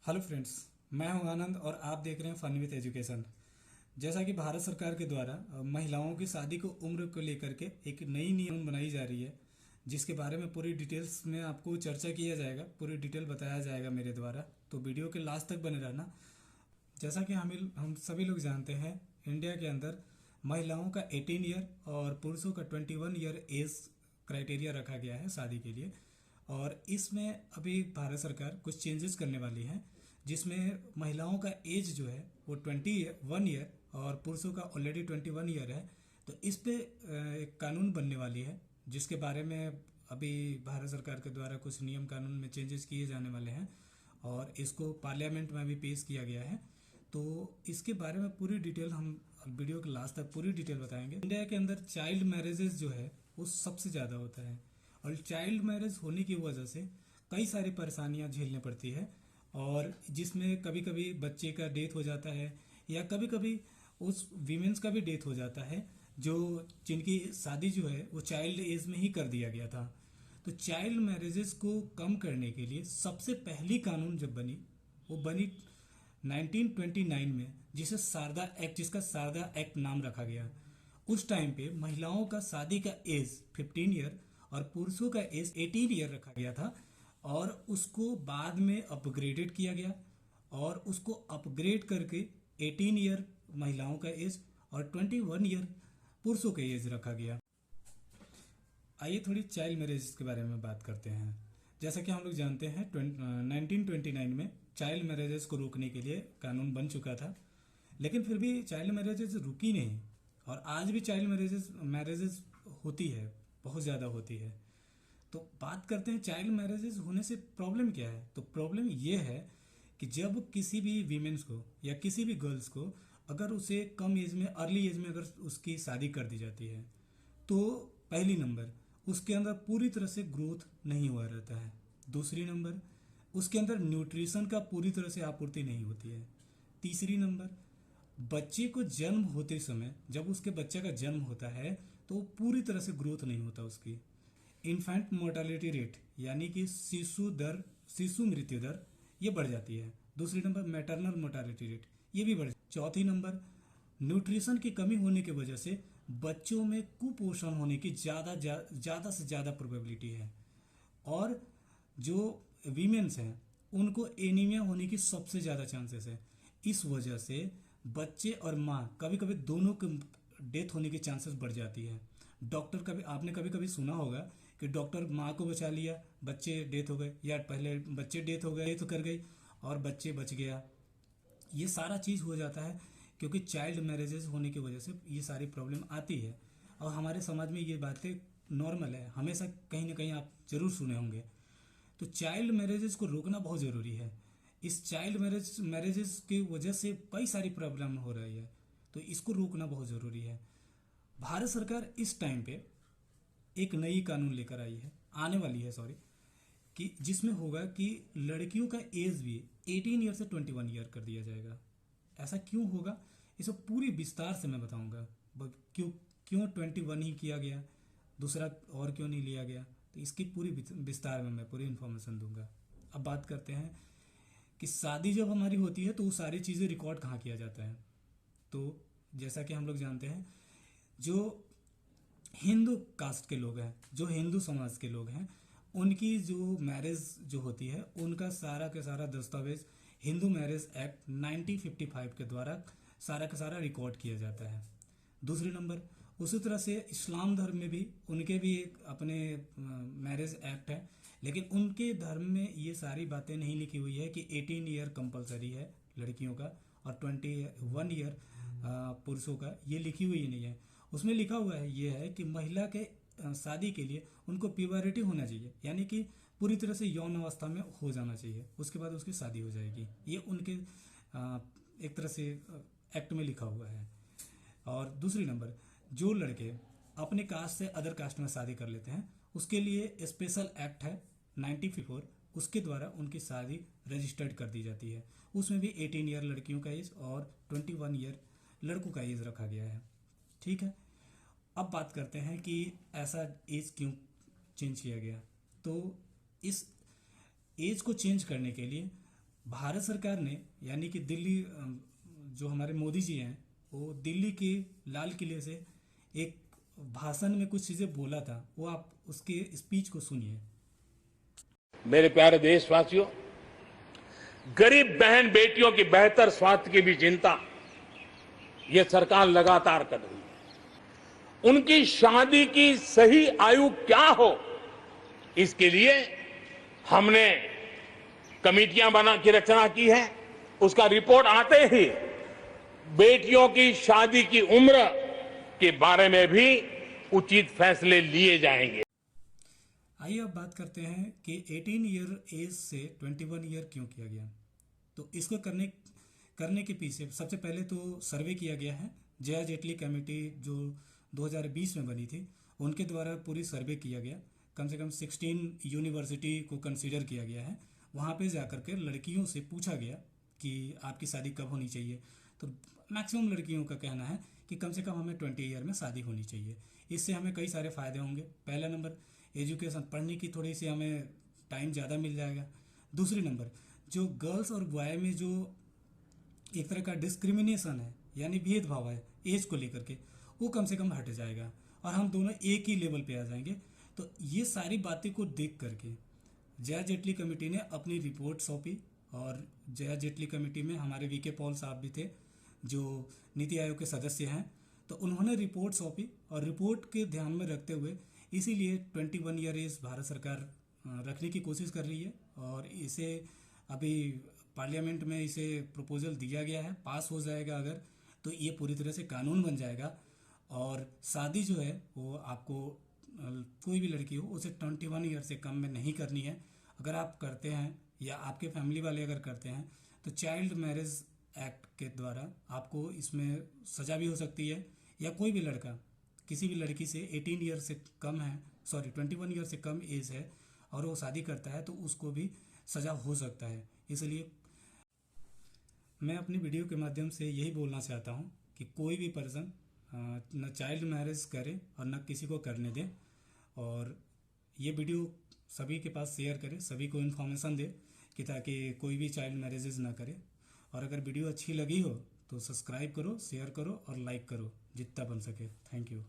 Hello friends, मैं हूं आनंद और आप देख रहे हैं फन विथ एजुकेशन। जैसा कि भारत सरकार के द्वारा महिलाओं की शादी को उम्र को लेकर के एक नई नियम बनाई जा रही है, जिसके बारे में पूरी डिटेल्स में आपको चर्चा किया जाएगा, पूरी डिटेल बताया जाएगा मेरे द्वारा। तो वीडियो के लास्ट तक बने रहना। जैसा कि हम सभी लोग जानते हैं, इंडिया के अंदर महिलाओं का 18 ईयर और पुरुषों का 21 ईयर एज क्राइटेरिया रखा गया है शादी के लिए। और इसमें अभी भारत सरकार कुछ चेंजेस करने वाली है, जिसमें महिलाओं का एज जो है वो 21 ईयर और पुरुषों का ऑलरेडी 21 ईयर है। तो इस पे एक कानून बनने वाली है, जिसके बारे में अभी भारत सरकार के द्वारा कुछ नियम कानून में चेंजेस किए जाने वाले हैं और इसको पार्लियामेंट में भी पेश किया गया है। तो इसके बारे में पूरी डिटेल हम वीडियो के लास्ट तक पूरी डिटेल बताएंगे। इंडिया के अंदर चाइल्ड मैरिजेस जो है वो सबसे ज़्यादा होता है और चाइल्ड मैरिज होने की वजह से कई सारी परेशानियां झेलनी पड़ती है, और जिसमें कभी कभी बच्चे का डेथ हो जाता है या कभी कभी उस वीमेंस का भी डेथ हो जाता है जो जिनकी शादी जो है वो चाइल्ड एज में ही कर दिया गया था। तो चाइल्ड मैरिजेस को कम करने के लिए सबसे पहली कानून जब बनी, वो बनी 1929 में, जिसका शारदा एक्ट नाम रखा गया। उस टाइम पे महिलाओं का शादी का एज 15 ईयर और पुरुषों का एज 18 ईयर रखा गया था, और उसको बाद में अपग्रेडेड किया गया और उसको अपग्रेड करके 18 ईयर महिलाओं का एज और 21 ईयर पुरुषों का एज रखा गया। आइए थोड़ी चाइल्ड मैरिज के बारे में बात करते हैं। जैसा कि हम लोग जानते हैं 1929 में चाइल्ड मैरिजेस को रोकने के लिए कानून बन चुका था, लेकिन फिर भी चाइल्ड मैरिजेस रुकी नहीं और आज भी चाइल्ड मैरिजेस होती है, बहुत ज़्यादा होती है। तो बात करते हैं चाइल्ड मैरिजेस होने से प्रॉब्लम क्या है। तो प्रॉब्लम ये है कि जब किसी भी वीमेंस को या किसी भी गर्ल्स को अगर उसे कम एज में, अर्ली एज में अगर उसकी शादी कर दी जाती है, तो पहली नंबर उसके अंदर पूरी तरह से ग्रोथ नहीं हुआ रहता है। दूसरी नंबर उसके अंदर न्यूट्रिशन का पूरी तरह से आपूर्ति नहीं होती है। तीसरी नंबर बच्चे को जन्म होते समय, जब उसके बच्चे का जन्म होता है तो पूरी तरह से ग्रोथ नहीं होता उसकी। इन्फेंट मोर्टालिटी रेट यानी कि शिशु मृत्यु दर ये बढ़ जाती है। दूसरी नंबर मैटरनल मोर्टालिटी रेट ये भी बढ़। चौथी नंबर न्यूट्रिशन की कमी होने की वजह से बच्चों में कुपोषण होने की ज़्यादा से ज़्यादा प्रोबेबिलिटी है, और जो वीमेंस हैं उनको एनीमिया होने की सबसे ज़्यादा चांसेस है। इस वजह से बच्चे और माँ कभी कभी दोनों के डेथ होने की चांसेस बढ़ जाती है। डॉक्टर कभी आपने कभी कभी सुना होगा कि डॉक्टर माँ को बचा लिया, बच्चे डेथ हो गए, या पहले बच्चे डेथ हो गए तो कर गई और बच्चे बच गया। ये सारा चीज़ हो जाता है क्योंकि चाइल्ड मैरिजेस होने की वजह से ये सारी प्रॉब्लम आती है, और हमारे समाज में ये बातें नॉर्मल है, हमेशा कहीं ना कहीं आप जरूर सुने होंगे। तो चाइल्ड मैरिजेस को रोकना बहुत ज़रूरी है। इस चाइल्ड मैरिजेस की वजह से कई सारी प्रॉब्लम हो रही है, तो इसको रोकना बहुत ज़रूरी है। भारत सरकार इस टाइम पे एक नई कानून लेकर आई है, आने वाली है सॉरी, कि जिसमें होगा कि लड़कियों का एज भी 18 ईयर से 21 ईयर कर दिया जाएगा। ऐसा क्यों होगा, इसे पूरी विस्तार से मैं बताऊंगा। क्यों क्यों 21 ही किया गया, दूसरा और क्यों नहीं लिया गया, तो इसकी पूरी विस्तार में मैं पूरी इन्फॉर्मेशन दूंगा। अब बात करते हैं कि शादी जब हमारी होती है तो वो सारी चीज़ें रिकॉर्ड कहाँ किया जाता है। तो जैसा कि हम लोग जानते हैं, जो हिंदू कास्ट के लोग हैं, जो हिंदू समाज के लोग हैं, उनकी जो मैरिज जो होती है उनका सारा का सारा दस्तावेज हिंदू मैरिज एक्ट 1955 के द्वारा सारा का सारा रिकॉर्ड किया जाता है। दूसरी नंबर उसी तरह से इस्लाम धर्म में भी उनके भी एक अपने मैरिज एक्ट है, लेकिन उनके धर्म में ये सारी बातें नहीं लिखी हुई है कि 18 ईयर कंपलसरी है लड़कियों का और 21 ईयर पुरुषों का, ये लिखी हुई नहीं है। उसमें लिखा हुआ है ये है कि महिला के शादी के लिए उनको प्योरिटी होना चाहिए, यानी कि पूरी तरह से यौन अवस्था में हो जाना चाहिए, उसके बाद उसकी शादी हो जाएगी। ये उनके एक तरह से एक्ट में लिखा हुआ है। और दूसरी नंबर, जो लड़के अपने कास्ट से अदर कास्ट में शादी कर लेते हैं उसके लिए स्पेशल एक्ट है 94, उसके द्वारा उनकी शादी रजिस्टर्ड कर दी जाती है। उसमें भी 18 ईयर लड़कियों का एज और 21 ईयर लड़कों का एज रखा गया है। ठीक है, अब बात करते हैं कि ऐसा एज क्यों चेंज किया गया। तो इस एज को चेंज करने के लिए भारत सरकार ने यानी कि दिल्ली जो हमारे मोदी जी हैं वो दिल्ली के लाल किले से एक भाषण में कुछ चीज़ें बोला था, वो आप उसके स्पीच को सुनिए। मेरे प्यारे देशवासियों, गरीब बहन बेटियों की बेहतर स्वास्थ्य की भी चिंता ये सरकार लगातार कर रही है। उनकी शादी की सही आयु क्या हो, इसके लिए हमने कमेटियां बना की रचना की है। उसका रिपोर्ट आते ही बेटियों की शादी की उम्र के बारे में भी उचित फैसले लिए जाएंगे। आइए अब बात करते हैं कि 18 ईयर एज से 21 ईयर क्यों किया गया। तो इसको करने के पीछे सबसे पहले तो सर्वे किया गया है। जया जेटली कमेटी जो 2020 में बनी थी उनके द्वारा पूरी सर्वे किया गया। कम से कम 16 यूनिवर्सिटी को कंसीडर किया गया है। वहाँ पे जाकर के लड़कियों से पूछा गया कि आपकी शादी कब होनी चाहिए। तो मैक्सिमम लड़कियों का कहना है कि कम से कम हमें 20 ईयर में शादी होनी चाहिए। इससे हमें कई सारे फ़ायदे होंगे। पहला नंबर, एजुकेशन, पढ़ने की थोड़ी सी हमें टाइम ज़्यादा मिल जाएगा। दूसरी नंबर, जो गर्ल्स और बॉय में जो एक तरह का डिस्क्रिमिनेशन है यानी भेदभाव है एज को लेकर के, वो कम से कम हट जाएगा और हम दोनों एक ही लेवल पे आ जाएंगे। तो ये सारी बातें को देख करके जया जेटली कमेटी ने अपनी रिपोर्ट सौंपी और जया जेटली कमेटी में हमारे वीके पॉल साहब भी थे जो नीति आयोग के सदस्य हैं। तो उन्होंने रिपोर्ट सौंपी और रिपोर्ट के ध्यान में रखते हुए इसीलिए 21 ईयर एज भारत सरकार रखने की कोशिश कर रही है और इसे अभी पार्लियामेंट में इसे प्रपोजल दिया गया है। पास हो जाएगा अगर, तो ये पूरी तरह से कानून बन जाएगा और शादी जो है वो आपको कोई भी लड़की हो उसे 21 ईयर से कम में नहीं करनी है। अगर आप करते हैं या आपके फैमिली वाले अगर करते हैं तो चाइल्ड मैरिज एक्ट के द्वारा आपको इसमें सज़ा भी हो सकती है, या कोई भी लड़का किसी भी लड़की से 18 ईयर से कम है, 21 ईयर से कम एज है और वो शादी करता है तो उसको भी सज़ा हो सकता है। इसलिए मैं अपनी वीडियो के माध्यम से यही बोलना चाहता हूँ कि कोई भी पर्सन न चाइल्ड मैरिज करे और न किसी को करने दे, और ये वीडियो सभी के पास शेयर करें, सभी को इन्फॉर्मेशन दे कि ताकि कोई भी चाइल्ड मैरिजेज ना करे। और अगर वीडियो अच्छी लगी हो तो सब्सक्राइब करो, शेयर करो और लाइक करो जितना बन सके। Thank you.